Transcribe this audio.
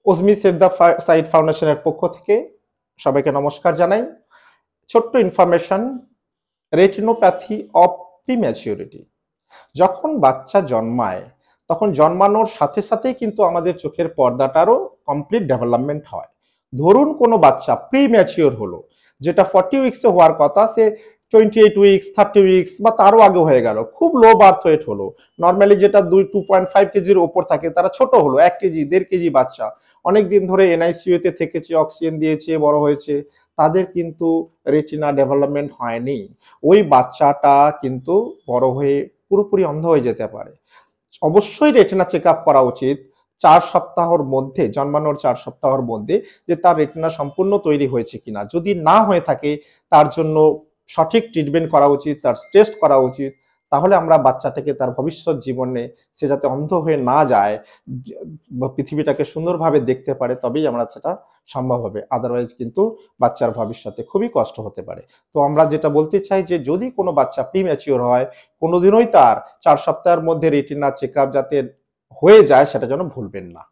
ওজমি save the site ফাউন্ডেশনের পক্ষ থেকে সবাইকে নমস্কার জানাই। ছোট্ট ইনফরমেশন, রেটিনোপ্যাথি অফ প্রিম্যাচিউরিটি। যখন বাচ্চা জন্মায় তখন জন্মানোর সাথে সাথেই কিন্তু আমাদের চোখের পর্দাটারও কমপ্লিট ডেভেলপমেন্ট হয়। ধরুন কোনো বাচ্চা প্রিম্যাচিওর হলো, যেটা 40 উইক্সে হওয়ার কথা, সে 28 উইক্স, 30 উইক্স বা তারও আগে হয়ে গেল, খুব লো বার্থ ওয়েট হলো। নর্মালি যেটা 2.5 কেজির ওপর থাকে তারা ছোট হলো, 1 কেজি 1.5 কেজি বাচ্চা, অনেক দিন ধরে এনআইসিইউতে থেকেছে, অক্সিজেন দিয়েছে, বড় হয়েছে, তাদের কিন্তু রেটিনা ডেভেলপমেন্ট হয়নি। ওই বাচ্চাটা কিন্তু বড় হয়ে পুরোপুরি অন্ধ হয়ে যেতে পারে। অবশ্যই রেটিনা চেক আপ করা উচিত 4 সপ্তাহর মধ্যে, জন্মানোর 4 সপ্তাহর মধ্যে, যে তার রেটিনা সম্পূর্ণ তৈরি হয়েছে কিনা। যদি না হয়ে থাকে তার জন্য সঠিক ট্রিটমেন্ট করা উচিত, তার টেস্ট করা উচিত। তাহলে আমরা বাচ্চাটাকে তার ভবিষ্যৎ জীবনে সে যাতে অন্ধ হয়ে না যায়, পৃথিবীটাকে সুন্দরভাবে দেখতে পারে, তবেই আমরা সেটা সম্ভব হবে। আদারওয়াইজ কিন্তু বাচ্চার ভবিষ্যতে খুবই কষ্ট হতে পারে। তো আমরা যেটা বলতে চাই যে যদি কোনো বাচ্চা প্রিম্যাচিওর হয়, কোনোদিনই তার 4 সপ্তাহের মধ্যে রেটিনা চেক আপ যাতে হয়ে যায় সেটা যেন ভুলবেন না।